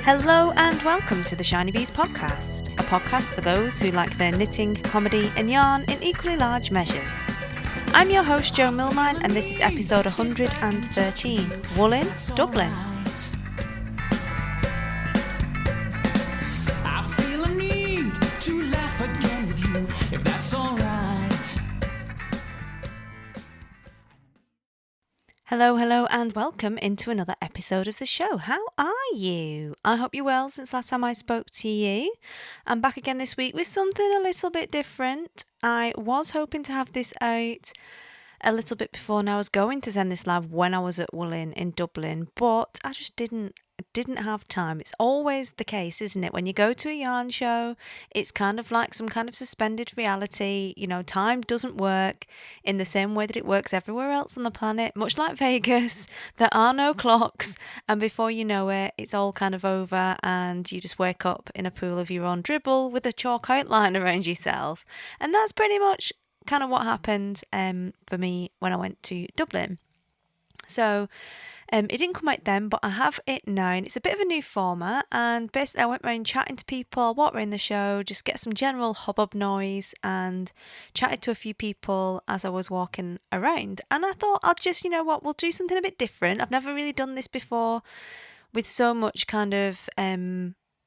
Hello and welcome to the Shiny Bees podcast, a podcast for those who like their knitting, comedy and yarn in equally large measures. I'm your host Jo Millmine and this is episode 113, Woollinn Dublin. I feel a need to laugh again with you, if that's alright. Hello and welcome into another episode of the show. How are you? I hope you're well since last time I spoke to you. I'm back again this week with something a little bit different. I was hoping to have this out a little bit before and I was going to send this live when I was at Woollen in Dublin, but I just didn't have time. It's always the case, isn't it? When you go to a yarn show, it's kind of like some kind of suspended reality. You know, time doesn't work in the same way that it works everywhere else on the planet. Much like Vegas, there are no clocks, and before you know it, it's all kind of over and you just wake up in a pool of your own dribble with a chalk outline around yourself. And that's pretty much kind of what happened for me when I went to Dublin. So it didn't come out then, but I have it now. And it's a bit of a new format, and basically I went around chatting to people, walked around the show, just get some general hubbub noise, and chatted to a few people as I was walking around. And I thought I'll just, you know what, we'll do something a bit different. I've never really done this before with so much kind of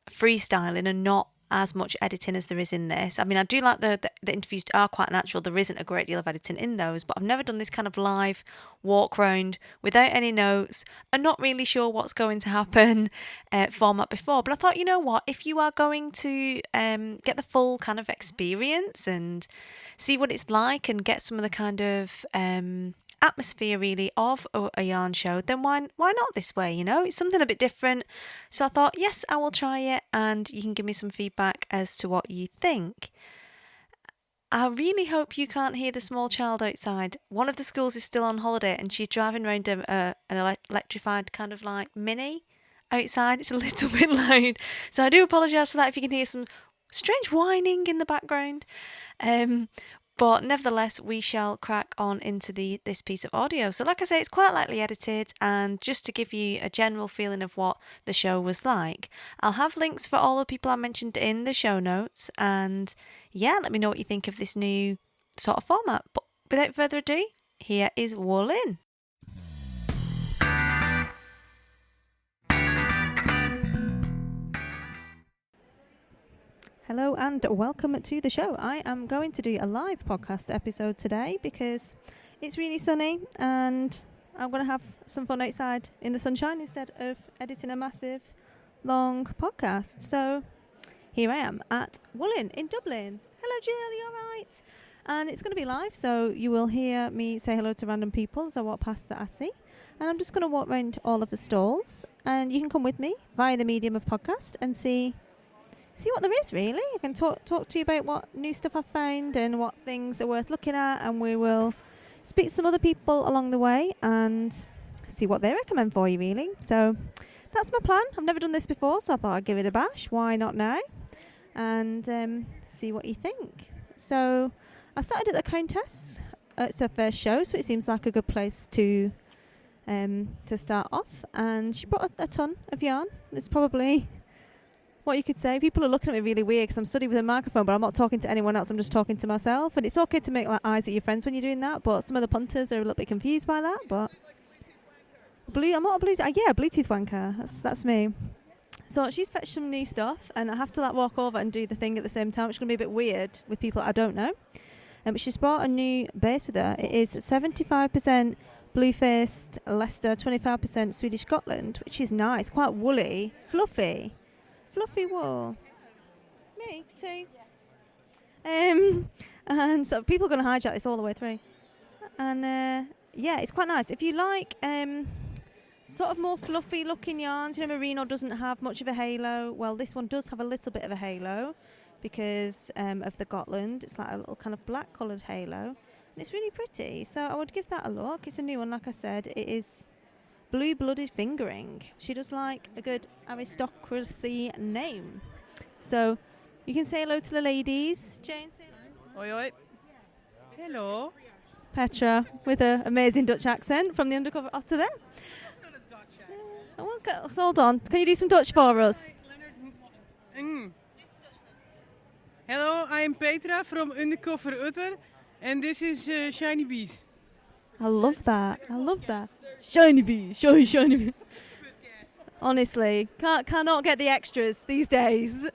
freestyling and not as much editing as there is in this. I mean, I do like the interviews are quite natural. There isn't a great deal of editing in those, but I've never done this kind of live walk round without any notes and not really sure what's going to happen format before. But I thought, you know what, if you are going to get the full kind of experience and see what it's like and get some of the kind of atmosphere really of a yarn show, then why not this way? You know, it's something a bit different. So I thought, yes, I will try it, and you can give me some feedback as to what you think. I really hope you can't hear the small child outside. One of the schools is still on holiday and she's driving around an electrified kind of like mini outside. It's a little bit loud, so I do apologise for that if you can hear some strange whining in the background. But nevertheless, we shall crack on into this piece of audio. So like I say, it's quite lightly edited, and just to give you a general feeling of what the show was like, I'll have links for all the people I mentioned in the show notes. And yeah, let me know what you think of this new sort of format. But without further ado, here is Woollen. Hello and welcome to the show. I am going to do a live podcast episode today because it's really sunny and I'm going to have some fun outside in the sunshine instead of editing a massive long podcast. So here I am at Woollen in Dublin. Hello Jill, you alright? And it's going to be live, so you will hear me say hello to random people as I walk past that I see. And I'm just going to walk around all of the stalls, and you can come with me via the medium of podcast and see what there is, really. I can talk to you about what new stuff I've found and what things are worth looking at, and we will speak to some other people along the way and see what they recommend for you, really. So that's my plan. I've never done this before, so I thought I'd give it a bash. Why not now? And see what you think. So I started at the Countess. It's her first show, so it seems like a good place to start off. And she brought a ton of yarn. It's probably what you could say. People are looking at me really weird because I'm stood with a microphone, but I'm not talking to anyone else. I'm just talking to myself. And it's okay to make like eyes at your friends when you're doing that, but some of the punters are a little bit confused by that. But I'm not a Bluetooth. Yeah, Bluetooth wanker. That's me. So she's fetched some new stuff, and I have to like walk over and do the thing at the same time, which is going to be a bit weird with people I don't know. But she's brought a new base with her. It is 75% blue-faced Leicester, 25% Swedish Gotland, which is nice, quite woolly, fluffy wool. Me too. And so people are going to hijack this all the way through. And yeah, it's quite nice. If you like sort of more fluffy looking yarns, you know, merino doesn't have much of a halo. Well, this one does have a little bit of a halo because of the Gotland. It's like a little kind of black coloured halo, and it's really pretty. So I would give that a look. It's a new one, like I said. It is blue-blooded fingering. She does like a good aristocracy name. So you can say hello to the ladies. Jane, say hello. Oi, oi. Hello. Petra with an amazing Dutch accent from the Undercover Otter there. Oh, okay, hold on. Can you do some Dutch for us? Mm. Hello, I'm Petra from Undercover Utter, and this is Shiny Bees. I love that. I love that. Shiny bee, shiny bee. Honestly, cannot get the extras these days.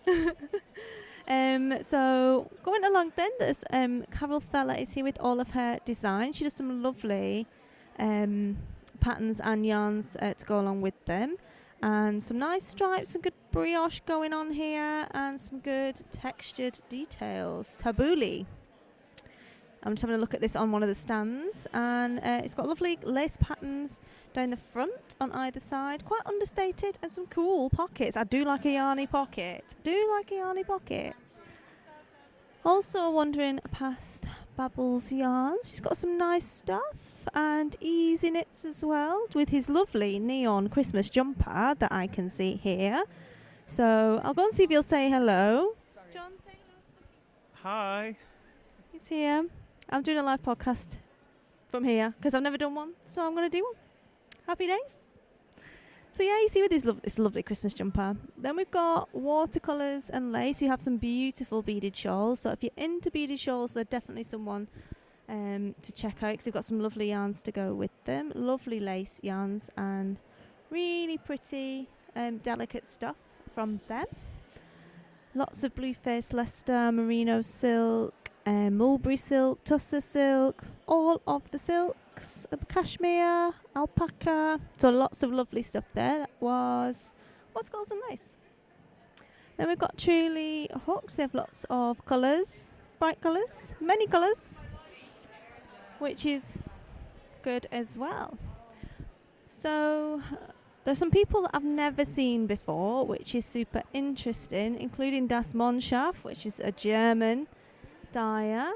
So going along then, there's Carol Feller is here with all of her designs. She does some lovely patterns and yarns to go along with them, and some nice stripes, some good brioche going on here, and some good textured details. Tabbouleh. I'm just having a look at this on one of the stands, and it's got lovely lace patterns down the front on either side, quite understated, and some cool pockets. I do like a yarny pocket. Also wandering past Babble's yarns, she's got some nice stuff, and Easy Knits as well, with his lovely neon Christmas jumper that I can see here. So I'll go and see if he'll say hello. John, say hello. Hi. He's here. I'm doing a live podcast from here because I've never done one, so I'm going to do one. Happy days. So yeah, you see with this lovely Christmas jumper. Then we've got watercolours and lace. You have some beautiful beaded shawls. So if you're into beaded shawls, they're definitely someone to check out because they've got some lovely yarns to go with them. Lovely lace yarns and really pretty delicate stuff from them. Lots of Blueface Leicester, Merino silk, mulberry silk, tussar silk, all of the silks, cashmere, alpaca. So lots of lovely stuff there. That was watercolours and lace. Then we've got Truly hooks. They have lots of colours, bright colours, many colours, which is good as well. So there's some people that I've never seen before, which is super interesting, including Das Monschaft, which is a German dyer,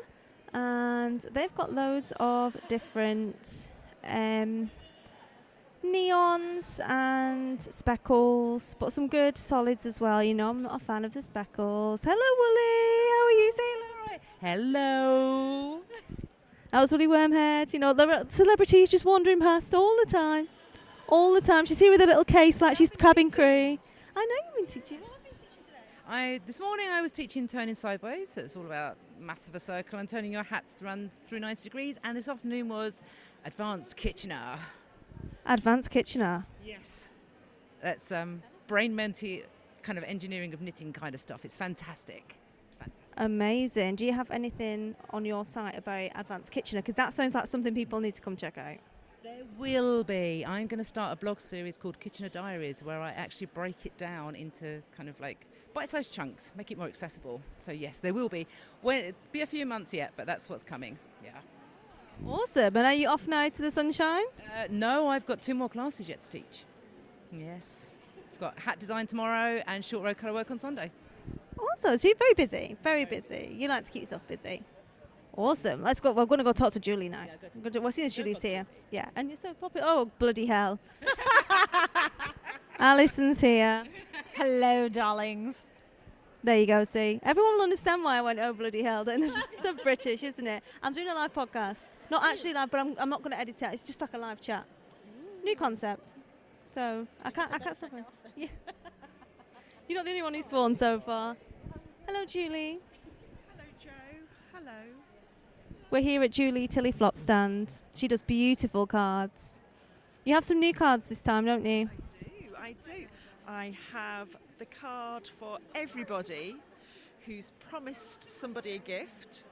and they've got loads of different neons and speckles, but some good solids as well. You know, I'm not a fan of the speckles. Hello, Woolley. How are you? Say hello. Right. Hello. That was Woolly Wormhead. You know, there are celebrities just wandering past all the time. All the time. She's here with a little case like she's cabin crew. I know you've been teaching. This morning I was teaching turning sideways, so it's all about maths of a circle and turning your hats to run through 90 degrees, and this afternoon was Advanced Kitchener. Advanced Kitchener. Yes. That's brain-menty kind of engineering of knitting kind of stuff. It's fantastic. Amazing. Do you have anything on your site about Advanced Kitchener? Because that sounds like something people need to come check out. There will be. I'm going to start a blog series called Kitchener Diaries where I actually break it down into kind of like bite-sized chunks, make it more accessible. So yes, there will be. Well, it'll be a few months yet, but that's what's coming. Yeah. Awesome. And are you off now to the sunshine? No, I've got 2 more classes yet to teach. Yes. I've got hat design tomorrow and short row colour work on Sunday. Awesome. So you're very busy. Very busy. You like to keep yourself busy. Awesome. Let's go. We're going to go talk to Julie now. Yeah, We'll see if Julie's here. Yeah. And you're so popular. Oh, bloody hell. Alison's here. Hello, darlings. There you go, see. Everyone will understand why I went, oh, bloody hell. Don't so British, isn't it? I'm doing a live podcast. Not actually live, but I'm not going to edit it. It's just like a live chat. New concept. So I can't stop it. Yeah. You're not the only one who's sworn so far. Hello, Julie. Hello, Joe. Hello. We're here at Julie Tilly Flop stand. She does beautiful cards. You have some new cards this time, don't you? I do. I have the card for everybody who's promised somebody a gift,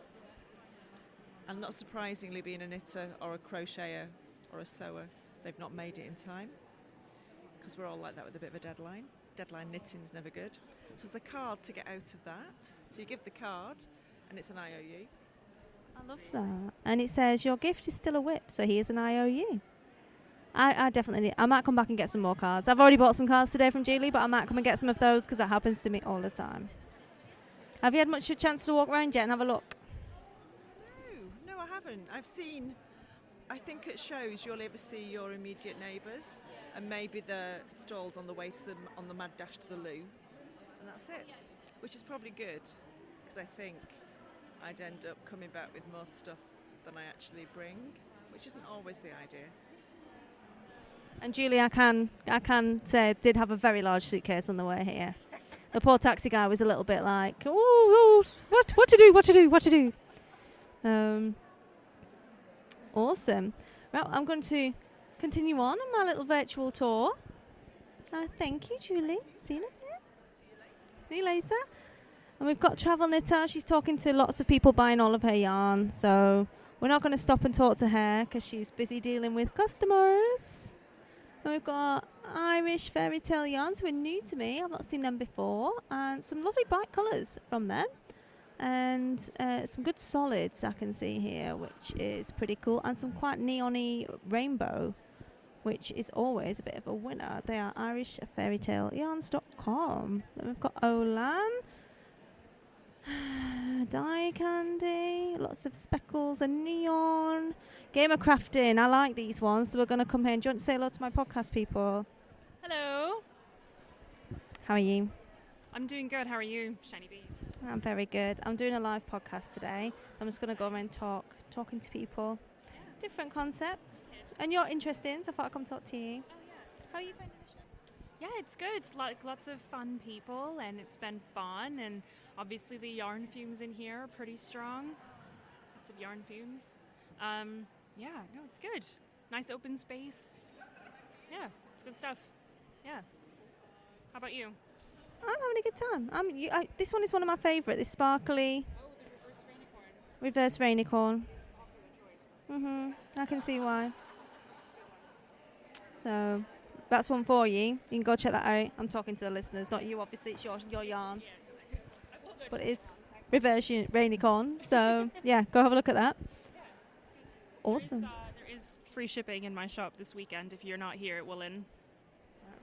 and not surprisingly, being a knitter or a crocheter or a sewer, they've not made it in time, because we're all like that with a bit of a deadline. Deadline knitting's never good. So there's a card to get out of that. So you give the card, and it's an IOU. I love that. And it says, your gift is still a whip, so here's an IOU. I definitely I might come back and get some more cards. I've already bought some cards today from Julie, but I might come and get some of those because that happens to me all the time. Have you had much of a chance to walk around yet and have a look? No, I haven't. I think at shows you'll ever see your immediate neighbours and maybe the stalls on the way to on the mad dash to the loo, and that's it, which is probably good because I think I'd end up coming back with more stuff than I actually bring, which isn't always the idea. And Julie, I can say, did have a very large suitcase on the way here. The poor taxi guy was a little bit like, oh, what to do. Awesome. Well, I'm going to continue on my little virtual tour. Thank you, Julie. See you in a bit. See you later. And we've got Travel Knitter. She's talking to lots of people buying all of her yarn. So we're not going to stop and talk to her because she's busy dealing with customers. And we've got Irish fairy tale yarns, who are new to me. I've not seen them before. And some lovely bright colours from them. And some good solids I can see here, which is pretty cool. And some quite neon-y rainbow, which is always a bit of a winner. They are irishfairytaleyarns.com. Then we've got Olan. Dye candy, lots of speckles and neon. Gamer crafting, I like these ones, so we're going to come here. Do you want to say hello to my podcast people? Hello. How are you? I'm doing good. How are you, Shiny Bees? I'm very good. I'm doing a live podcast today. I'm just going to go around talking to people. Different concepts. And you're interesting, so I thought I'd come talk to you. Oh, yeah. How are you finding the show? Yeah, it's good. Lots of fun people, and it's been fun. And obviously the yarn fumes in here are pretty strong. Lots of yarn fumes. Yeah, no, it's good. Nice open space. Yeah, it's good stuff. Yeah. How about you? I'm having a good time. This one is one of my favourite. This sparkly Oh, the reverse rainicorn. reverse rainicorn. I can see why. So that's one for you. You can go check that out. I'm talking to the listeners, not you. Obviously, it's your yarn, but it is reverse rainicorn. So yeah, go have a look at that. Awesome. There is free shipping in my shop this weekend if you're not here at Woollen.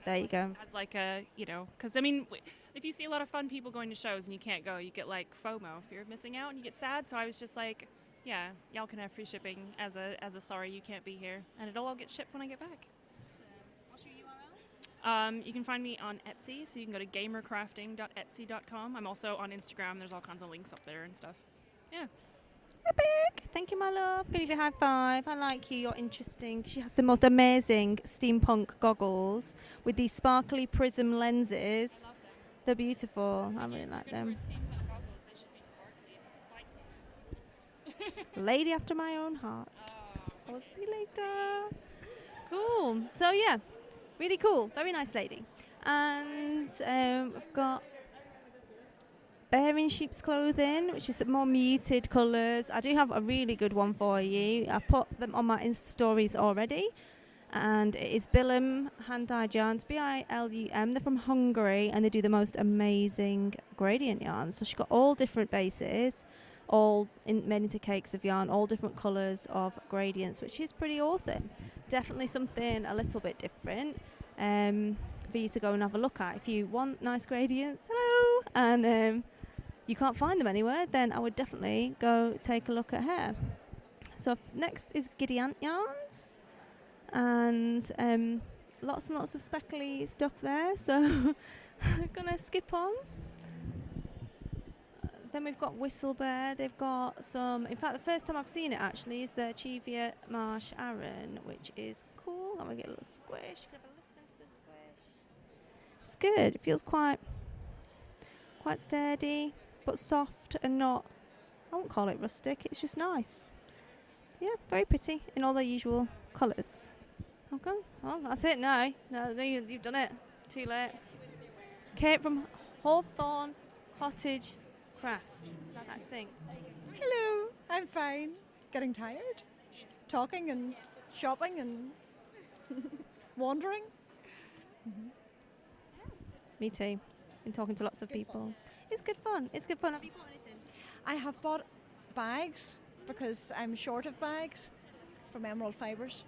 There you go. As like a, because I mean, if you see a lot of fun people going to shows and you can't go, you get like FOMO, fear of missing out, and you get sad. So I was just like, yeah, y'all can have free shipping as a sorry you can't be here, and it'll all get shipped when I get back. What's your URL? You can find me on Etsy, so you can go to gamercrafting.etsy.com. I'm also on Instagram. There's all kinds of links up there and stuff. Yeah. Epic. Thank you, my love. Gonna give you a high five. I like you. You're interesting. She has the most amazing steampunk goggles with these sparkly prism lenses. I love them. They're beautiful. I really like them. Steampunk goggles, they should be sparkly and have spikes on them. Lady after my own heart. I'll see you later. Cool. So yeah, really cool. Very nice lady. And we've got Bear in Sheep's Clothing, which is more muted colours. I do have a really good one for you. I put them on my Insta stories already. And it is Bilum hand-dyed yarns, Bilum. They're from Hungary, and they do the most amazing gradient yarns. So she's got all different bases, all made into cakes of yarn, all different colours of gradients, which is pretty awesome. Definitely something a little bit different for you to go and have a look at. If you want nice gradients, hello, and you can't find them anywhere, then I would definitely go take a look at her. So next is Giddy Ant Yarns, and lots and lots of speckly stuff there, so I'm gonna skip on. Then we've got Whistle Bear. They've got some, in fact the first time I've seen it actually is the Cheviot Marsh Aran, which is cool. I'm gonna get a little squish. Have a listen to the squish. It's good. It feels quite sturdy, but soft and not, I won't call it rustic, it's just nice. Yeah, very pretty in all the usual colours. Okay, well that's it now. No, you've done it. Too late. Kate from Hawthorne Cottage Craft. That's the thing. Hello, I'm fine. Getting tired? Talking and shopping and wandering? Me too. Been talking to lots of people. It's good fun. Have you bought anything? I have bought bags because I'm short of bags from Emerald Fibres.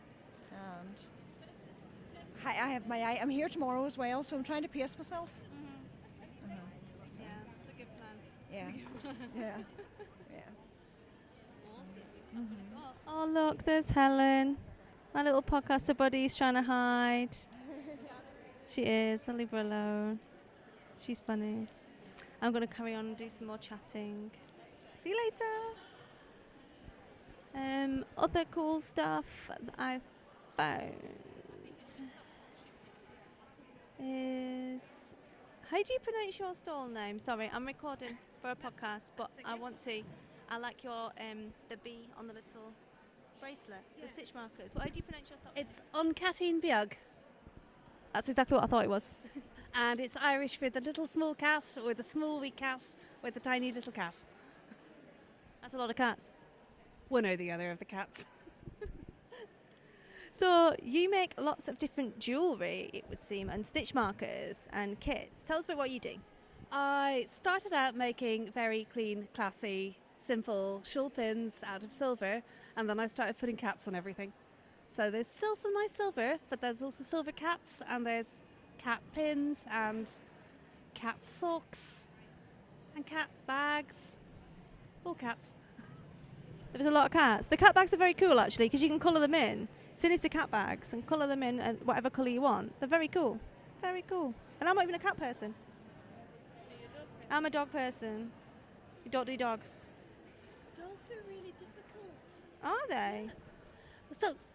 And I'm here tomorrow as well, so I'm trying to pace myself. Yeah, it's a good plan. Yeah. Oh look, there's Helen. My little podcaster buddy's trying to hide. She is. I'll leave her alone. She's funny. I'm going to carry on and do some more chatting. See you later. Other cool stuff that I've found. is... How do you pronounce your stall name? Sorry, I'm recording for a podcast, but I want to. I like your the bee on the little bracelet, the stitch markers. How do you pronounce your stall? It's Uncatine Biog, That's exactly what I thought it was. and it's Irish for the little small cat, or the small wee cat, or the tiny little cat. That's a lot of cats. One or the other of the cats. So you make lots of different jewellery, it would seem, and stitch markers and kits. Tell us about what you do. I started out making very clean, classy, simple shawl pins out of silver, and then I started putting cats on everything. So there's still some nice silver, but there's also silver cats, and there's cat pins, and cat socks, and cat bags. All cats. There's a lot of cats. The cat bags are very cool, actually, because you can colour them in. Sinister cat bags and colour them in whatever colour you want. They're very cool. Very cool. And I'm not even a cat person. I'm a dog person. You don't do dogs. Dogs are really difficult. Are they?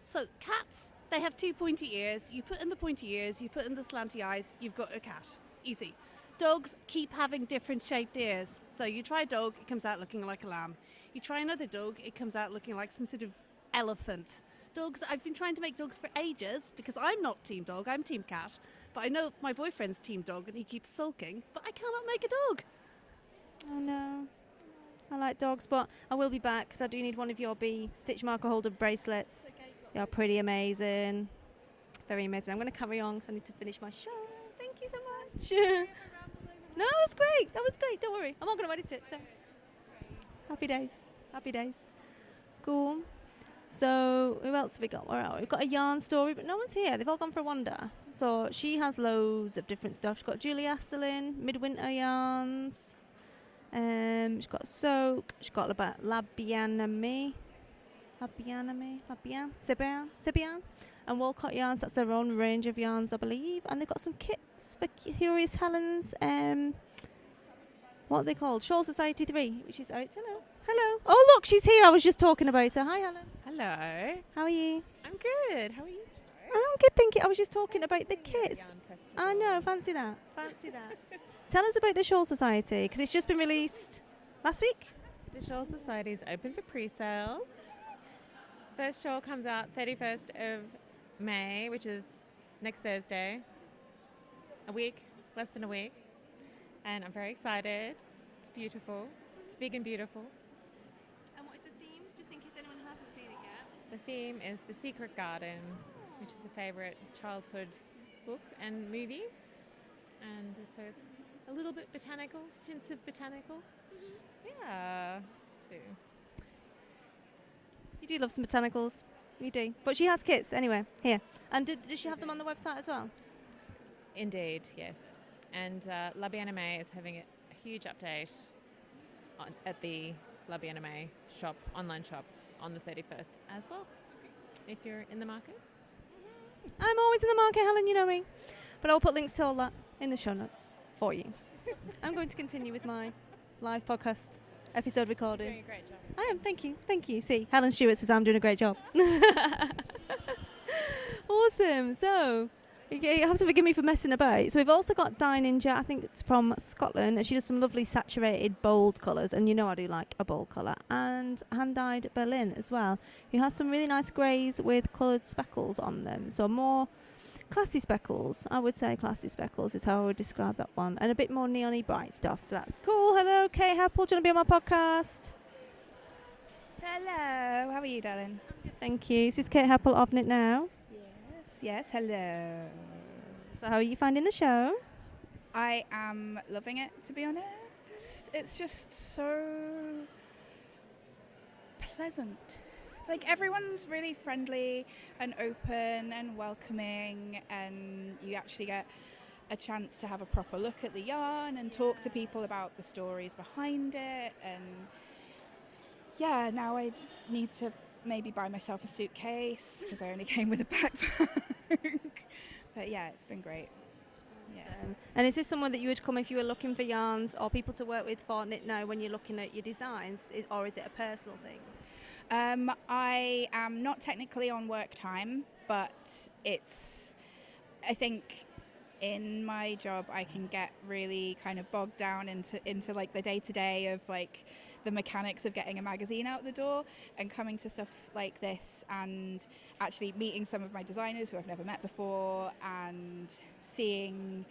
So cats, they have two pointy ears. You put in the pointy ears, you put in the slanty eyes, you've got a cat. Easy. Dogs keep having different shaped ears. So you try a dog, it comes out looking like a lamb. You try another dog, it comes out looking like some sort of elephant. Dogs, I've been trying to make dogs for ages because I'm not team dog, I'm team cat. But I know my boyfriend's team dog and he keeps sulking, but I cannot make a dog. Oh no. I like dogs, but I will be back because I do need one of your bee stitch marker holder bracelets. You're pretty amazing. Very amazing. I'm going to carry on because I need to finish my show. Thank you so much. No, that was great. That was great. Don't worry. I'm not going to edit it. So happy days. Happy days. Cool. So who else have we got? Where are we? We've got a yarn story, but no one's here. They've all gone for a wander. So she has loads of different stuff. She's got Julie Asselin, Midwinter yarns. She's got soak. She's got Labianame, Sibian, and Walcott yarns. That's their own range of yarns, I believe. And they've got some kits for Curious Helen's. What are they called? Shawl Society 3, which is out. Hello. Hello. Oh, look, she's here. I was just talking about her. Hi, Helen. Hello. How are you? I'm good. How are you? I'm good, thank you. I was just talking about the kits. I know, fancy that. Fancy that. Tell us about the Shawl Society, because it's just been released last week. The Shawl Society is open for pre-sales. First shawl comes out 31st of May, which is next Thursday. A week, less than a week. And I'm very excited. It's beautiful. It's big and beautiful. And what is the theme, just in case anyone hasn't seen it yet? The theme is The Secret Garden, which is a favourite childhood book and movie. And so it's a little bit botanical, hints of botanical. Yeah. So You do love some botanicals. You do. But she has kits anyway, here. And does she have them on the website as well? indeed, yes. And Labianime is having a huge update at the Labianime shop, online shop, on the 31st as well, if you're in the market. I'm always in the market, Helen, you know me. But I'll put links to all that in the show notes for you. I'm going to continue with my live podcast episode recording. You're doing a great job. I am, thank you, thank you. See, Helen Stewart says I'm doing a great job. Awesome. So, you have to forgive me for messing about. So we've also got Dye Ninja, I think it's from Scotland, and she does some lovely saturated bold colours, and you know I do like a bold colour, and hand-dyed Berlin as well, who has some really nice greys with coloured speckles on them. So more classy speckles, I would say classy speckles is how I would describe that one, and a bit more neon-y bright stuff, so that's cool. Hello, Kate Heppel, do you want to be on my podcast? Hello, how are you, darling? Thank you. This is Kate Heppel of It Now. Yes, hello. So how are you finding the show? I am loving it, to be honest. It's just so pleasant. Like, everyone's really friendly and open and welcoming, and you actually get a chance to have a proper look at the yarn and talk to people about the stories behind it. And yeah, now I need to maybe buy myself a suitcase because I only came with a backpack. But yeah, it's been great. Yeah. And is this someone that you would come if you were looking for yarns or people to work with for Knit Now when you're looking at your designs, or is it a personal thing? I am not technically on work time, but I think in my job I can get really kind of bogged down into like the day-to-day of like the mechanics of getting a magazine out the door, and coming to stuff like this and actually meeting some of my designers who I've never met before and seeing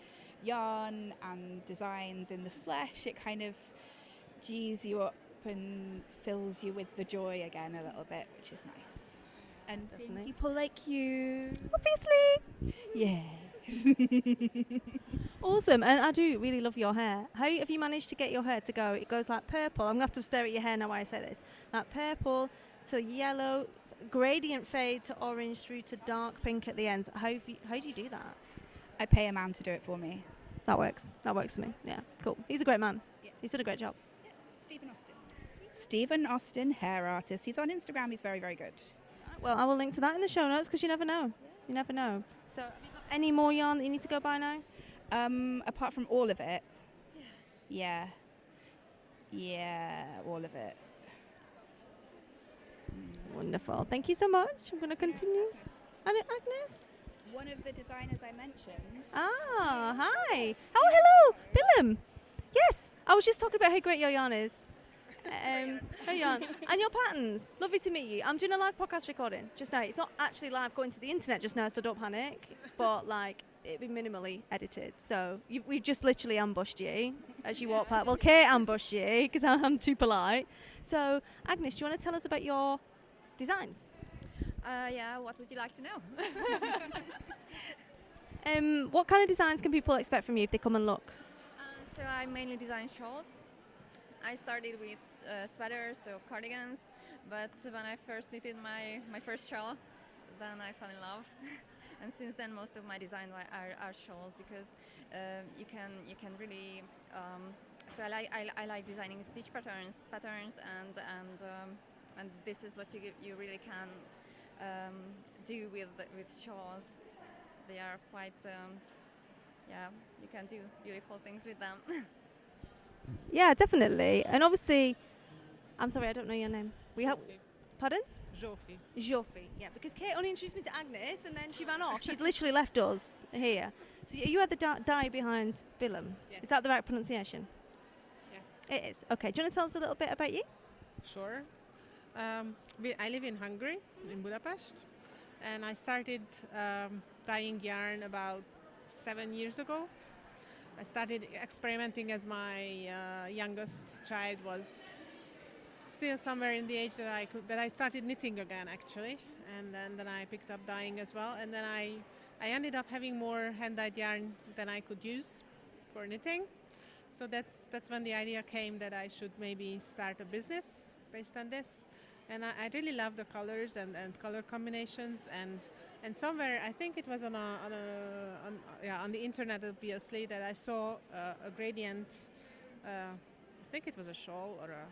yarn and designs in the flesh, it kind of G's you up and fills you with the joy again a little bit, which is nice. And seeing Definitely. people like you, obviously. Yeah. Awesome. And I do really love your hair. How have you managed to get your hair to go? It goes like purple. I'm going to have to stare at your hair now while I say this. Like purple to yellow, gradient fade to orange through to dark pink at the ends. How do you do that? I pay a man to do it for me. That works. That works for me. Yeah, cool. He's a great man. Yeah. He's done a great job. Yes, Stephen Austin. Stephen Austin, hair artist. He's on Instagram. He's very, very good. Well, I will link to that in the show notes because you never know. You never know. So have you got any more yarn that you need to go buy now? Apart from all of it. Yeah. Yeah, all of it. Wonderful. Thank you so much. I'm going to continue. And Agnes? One of the designers I mentioned. Ah, hi. Oh, hello, Willem. Yes, I was just talking about how great your yarn is. Her yarn and your patterns. Lovely to meet you. I'm doing a live podcast recording just now. It's not actually live going to the internet just now, so don't panic. But like, it'll be minimally edited. So we've just literally ambushed you as you walk past. Well, Kate ambushed you because I'm too polite. So Agnes, do you want to tell us about your designs? Yeah, what would you like to know? What kind of designs can people expect from you if they come and look? So I mainly design shawls. I started with sweaters, so cardigans, but when I first knitted my first shawl, then I fell in love. And since then most of my designs are shawls because you can really so I like designing stitch patterns and this is what you really can do with shawls. They are quite you can do beautiful things with them. Yeah, definitely. And obviously, I'm sorry, I don't know your name. Pardon? Joffie. Joffie, yeah, because Kate only introduced me to Agnes and then she ran off. She's literally left us here. So you had the die behind Willem. Yes. Is that the right pronunciation? Yes. It is. Okay, do you want to tell us a little bit about you? Sure. I live in Hungary, in Budapest, and I started dyeing yarn about 7 years ago. I started experimenting as my youngest child was still somewhere in the age that I started knitting again actually, and then I picked up dyeing as well, and then I ended up having more hand-dyed yarn than I could use for knitting. So that's when the idea came that I should maybe start a business based on this. And I really love the colors and color combinations and somewhere I think it was on the internet obviously that I saw a gradient. I think it was a shawl or a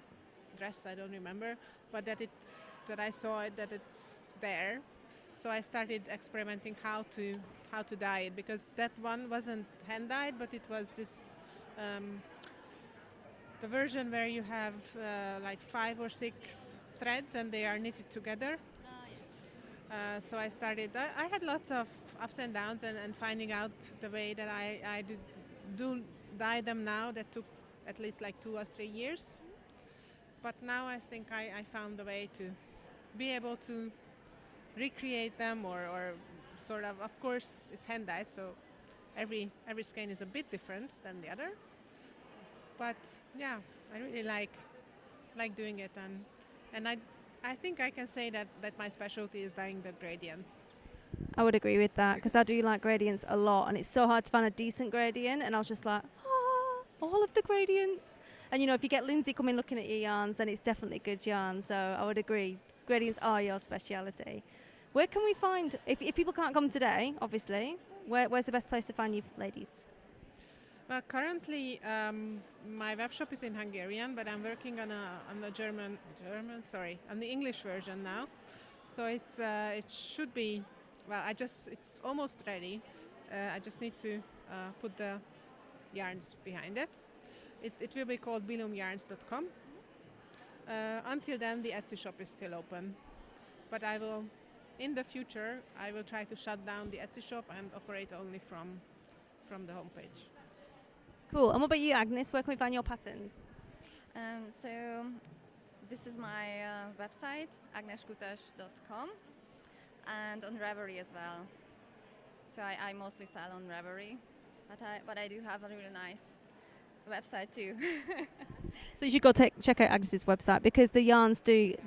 dress, I don't remember, but that I saw it, that it's there. So I started experimenting how to dye it, because that one wasn't hand dyed, but it was this the version where you have like 5 or 6 threads and they are knitted together. So I started. I had lots of ups and downs and finding out the way that I do dye them now. That took at least like 2 or 3 years. But now I think I found a way to be able to recreate them or sort of course it's hand dyed, so every skein is a bit different than the other. But yeah, I really like doing it, and I think I can say that my specialty is dyeing the gradients. I would agree with that because I do like gradients a lot, and it's so hard to find a decent gradient, and I was just like, all of the gradients. And you know, if you get Lindsay coming looking at your yarns, then it's definitely good yarn. So I would agree, gradients are your speciality. Where can we find, if people can't come today, obviously, where's the best place to find you ladies? Well, currently my web shop is in Hungarian, but I'm working on the English version now. So it should be, well, it's almost ready. I just need to put the yarns behind it. It will be called willumyarns.com. Until then, the Etsy shop is still open. But in the future, I will try to shut down the Etsy shop and operate only from from the homepage. Cool. And what about you, Agnes? Where can we find your patterns? So this is my website, agneskutas.com, and on Ravelry as well. So I mostly sell on Ravelry, but I do have a really nice website too. So you should go check out Agnes's website because the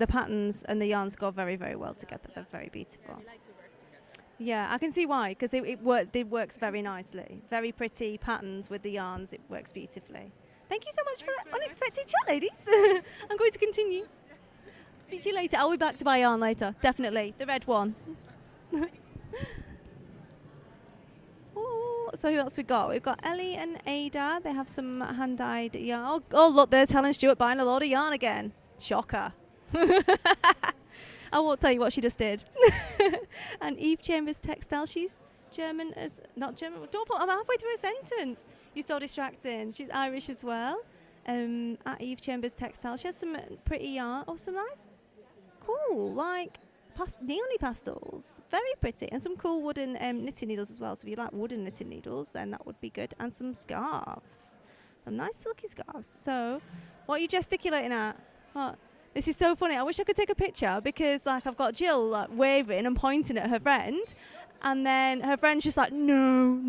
patterns and the yarns go very, very well together. They're very beautiful. We like to work together. Yeah, I can see why, because it works very nicely. Very pretty patterns with the yarns. It works beautifully. Thank you so much for that unexpected chat, ladies. I'm going to continue. Speak to you later. I'll be back to buy yarn later. Definitely. The red one. Ooh, so who else we got? We've got Ellie and Ada. They have some hand-dyed yarn. Oh, look, there's Helen Stewart buying a load of yarn again. Shocker. I won't tell you what she just did. And Eve Chambers Textile. She's German as... Not German. I'm halfway through a sentence. You're so distracting. She's Irish as well. At Eve Chambers Textile. She has some pretty yarn. Oh, some nice... Cool. Like... neony pastels, very pretty, and some cool wooden knitting needles as well. So if you like wooden knitting needles, then that would be good. And some scarves, some nice silky scarves. So, what are you gesticulating at? What? This is so funny. I wish I could take a picture because, like, I've got Jill like waving and pointing at her friend, and then her friend's just like, no.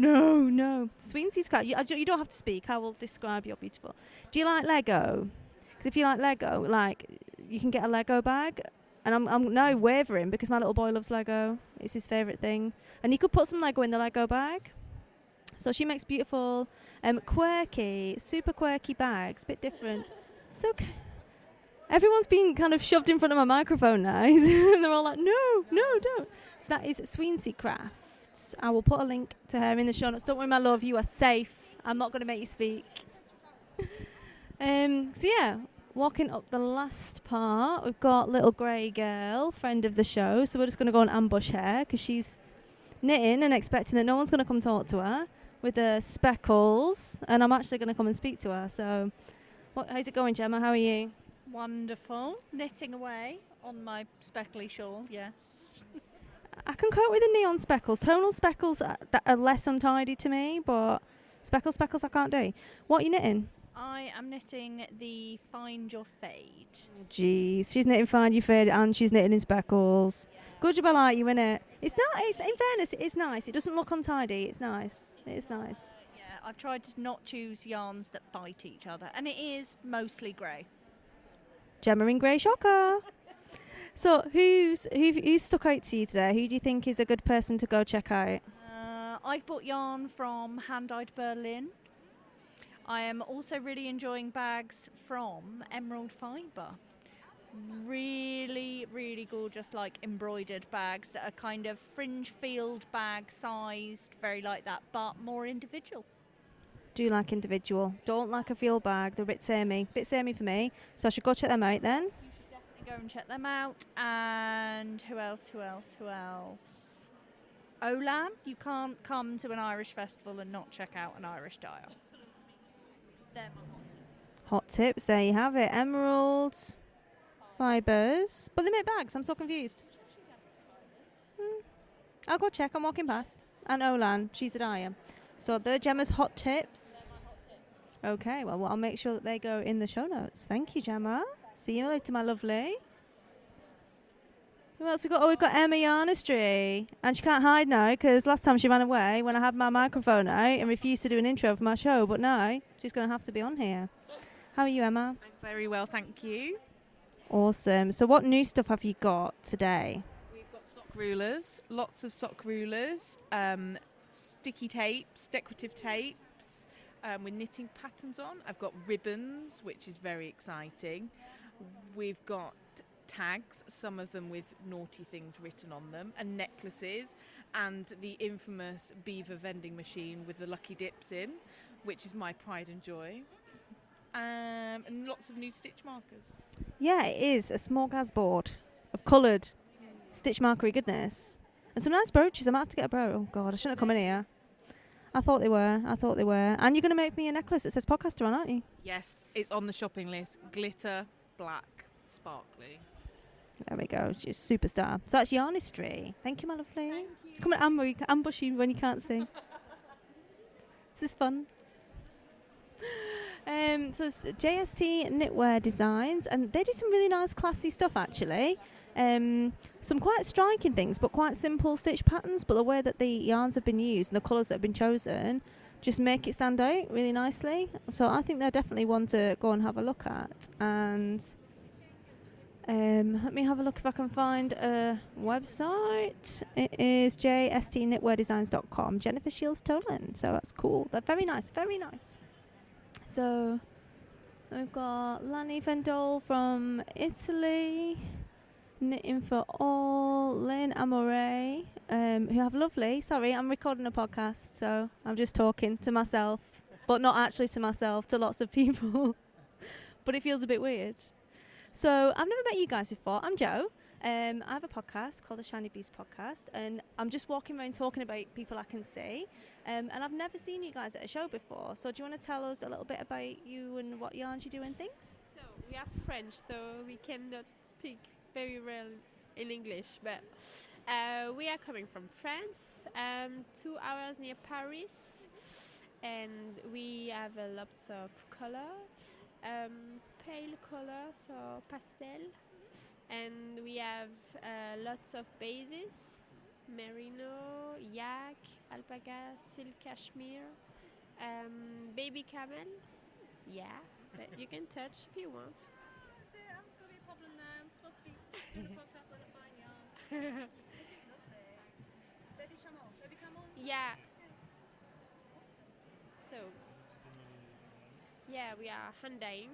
Sweensy's cat. You don't have to speak. I will describe. You're beautiful. Do you like Lego? Because if you like Lego, like, you can get a Lego bag. And I'm now wavering because my little boy loves Lego. It's his favourite thing. And you could put some Lego in the Lego bag. So she makes beautiful, super quirky bags, a bit different. So everyone's being kind of shoved in front of my microphone now. And they're all like, no, don't. So that is Sweensy Crafts. I will put a link to her in the show notes. Don't worry, my love, you are safe. I'm not going to make you speak. So yeah. Walking up the last part, we've got little grey girl, friend of the show. So we're just going to go and ambush her because she's knitting and expecting that no one's going to come talk to her with the speckles. And I'm actually going to come and speak to her. So how's it going, Gemma? How are you? Wonderful. Knitting away on my speckly shawl, yes. I can cope with the neon speckles. Tonal speckles that are less untidy to me, but speckles I can't do. What are you knitting? I am knitting the Find Your Fade. Jeez, she's knitting Find Your Fade and she's knitting in speckles. Yeah. Good job, I like you, innit? It's nice. In fairness, it is nice. It doesn't look untidy. It's nice. It is nice. Yeah, I've tried to not choose yarns that fight each other, and it is mostly grey. Gemma in grey, shocker. So who's stuck out to you today? Who do you think is a good person to go check out? I've bought yarn from Hand Dyed Berlin. I am also really enjoying bags from Emerald Fibre. Really, really gorgeous, like embroidered bags that are kind of fringe field bag sized, very like that, but more individual. Do like individual. Don't like a field bag. They're a bit samey. Bit samey for me. So I should go check them out then. You should definitely go and check them out. And who else? Woollen. You can't come to an Irish festival and not check out an Irish dyer. They're my hot tips. There you have it. Emerald fibres. But they make bags. I'm so confused. I'll go check. I'm walking past. And Olan. She's a dyer. So they're Gemma's hot tips. Okay. Well, I'll make sure that they go in the show notes. Thank you, Gemma. See you later, my lovely. Who else we got? Oh, we've got Emma Yarnistry. And she can't hide now because last time she ran away when I had my microphone out and refused to do an intro for my show. But now she's going to have to be on here. How are you, Emma? I'm very well, thank you. Awesome. So what new stuff have you got today? We've got sock rulers, lots of sock rulers, sticky tapes, decorative tapes with knitting patterns on. I've got ribbons, which is very exciting. We've got tags, some of them with naughty things written on them, and necklaces, and the infamous beaver vending machine with the lucky dips in, which is my pride and joy, and lots of new stitch markers. Yeah, it is a smorgasbord of coloured stitch markery goodness, and some nice brooches. I might have to get a brooch. Oh God, I shouldn't have come in here. I thought they were. And you're going to make me a necklace that says podcaster on, aren't you? Yes, it's on the shopping list. Glitter, black, sparkly. There we go. She's a superstar. So that's Yarnistry. Thank you, my lovely. Thank you. Come and ambush you when you can't see. This is fun. So it's JST Knitwear Designs, and they do some really nice classy stuff actually. Some quite striking things, but quite simple stitch patterns, but the way that the yarns have been used and the colours that have been chosen just make it stand out really nicely. So I think they're definitely one to go and have a look at. And let me have a look if I can find a website. It is jstknitweardesigns.com. Jennifer Shields Tolan. So that's cool. They're very nice, very nice. So we've got Lani Vendole from Italy, Knitting for All, Lynn Amore, who have lovely, sorry, I'm recording a podcast, so I'm just talking to myself, but not actually to myself, to lots of people. But it feels a bit weird. So I've never met you guys before. I'm Jo. I have a podcast called the Shiny Beast Podcast, and I'm just walking around talking about people I can see. And I've never seen you guys at a show before. So do you want to tell us a little bit about you and what yarns you do and things? So we are French, so we cannot speak very well in English, but we are coming from France, 2 hours near Paris, and we have lots of color, pale color, so pastel. And we have lots of bases, merino, yak, alpaca, silk cashmere, baby camel, yeah, but you can touch if you want. It's going to be a problem now. I'm supposed to be doing a podcast on a fine yarn. This is lovely. Baby chameau, baby camel? Yeah. So, yeah, we are hand dyeing.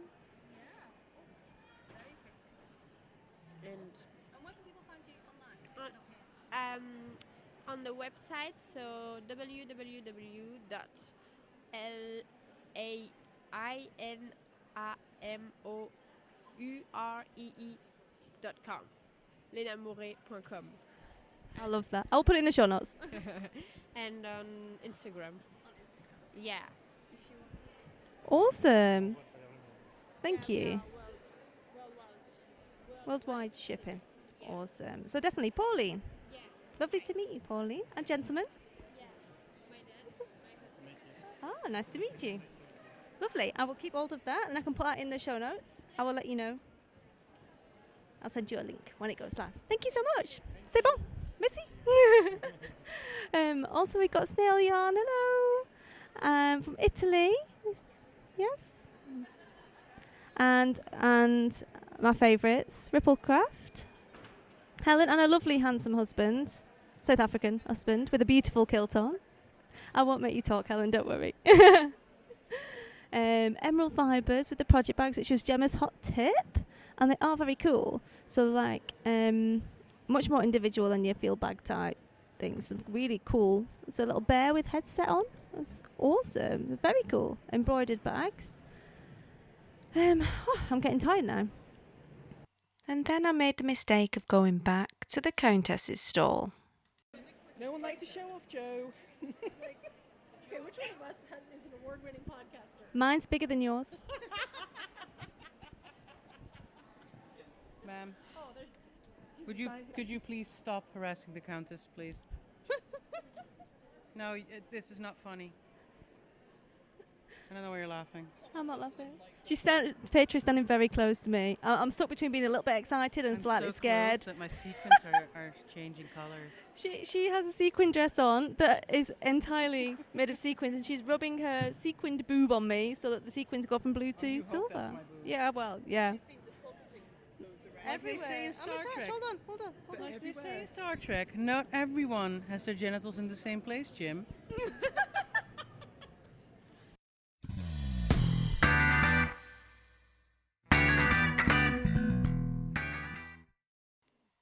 And where can people find you online? On the website, so www.lainamouree.com, lainamouree.com. I love that. I'll put it in the show notes. And on Instagram. Yeah. Awesome. Thank you. Worldwide shipping. Awesome. So definitely, Pauline. Yeah. Lovely to meet you, Pauline. And gentlemen. Yeah. Awesome. Ah, nice to meet you. Lovely. I will keep hold of that, and I can put that in the show notes. I will let you know. I'll send you a link when it goes live. Thank you so much. C'est bon. Merci. Also, we've got Snail Yarn. Hello. From Italy. Yes. And my favourites, Ripplecraft, Helen, and a lovely, handsome husband, South African husband, with a beautiful kilt on. I won't make you talk, Helen, don't worry. Emerald Fibres with the project bags, which was Gemma's hot tip, and they are very cool. So, like, much more individual than your field bag type things. Really cool. It's a little bear with headset on. It's awesome. Very cool. Embroidered bags. I'm getting tired now. And then I made the mistake of going back to the Countess's stall. No one likes to show off, Joe. Okay, which one of us is an award-winning podcaster? Mine's bigger than yours. Ma'am, could you please stop harassing the Countess, please? No, this is not funny. I don't know why you're laughing. I'm not laughing. Petra's standing very close to me. I'm stuck between being a little bit excited and slightly scared. That my sequins are changing colours. She has a sequin dress on that is entirely made of sequins, and she's rubbing her sequined boob on me so that the sequins go from blue to silver. Yeah, well, yeah. Like they say in Star Trek. Hold on. Like they say in Star Trek, not everyone has their genitals in the same place, Jim.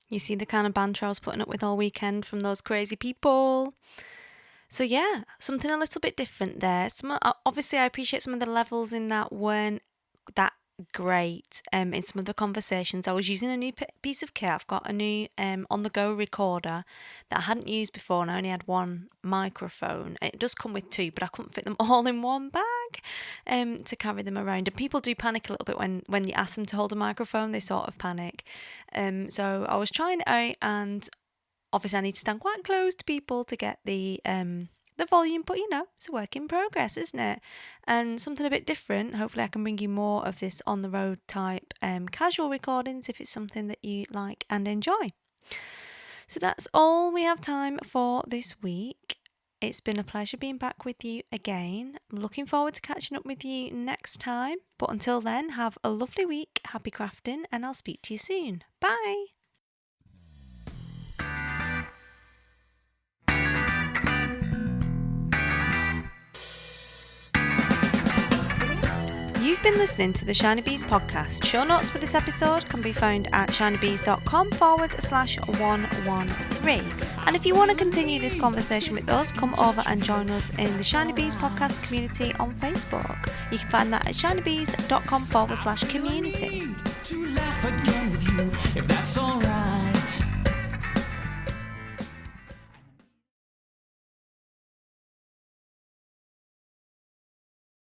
You see the kind of banter I was putting up with all weekend from those crazy people. So yeah, something a little bit different there. Obviously, I appreciate some of the levels in that weren't that great. In some of the conversations, I was using a new piece of kit. I've got a new on-the-go recorder that I hadn't used before, and I only had one microphone. It does come with two, but I couldn't fit them all in one bag to carry them around. And people do panic a little bit when you ask them to hold a microphone. They sort of panic. So I was trying it out, and obviously I need to stand quite close to people to get the the volume, but it's a work in progress, isn't it? And something a bit different. Hopefully I can bring you more of this on the road type casual recordings if it's something that you like and enjoy. So that's all we have time for this week. It's been a pleasure being back with you again. I'm looking forward to catching up with you next time. But until then, have a lovely week, happy crafting, and I'll speak to you soon. Bye! You've been listening to the Shiny Bees podcast. Show notes for this episode can be found at shinybees.com/113. And if you want to continue this conversation with us, come over and join us in the Shiny Bees podcast community on Facebook. You can find that at shinybees.com/community. To laugh again with you, if that's alright.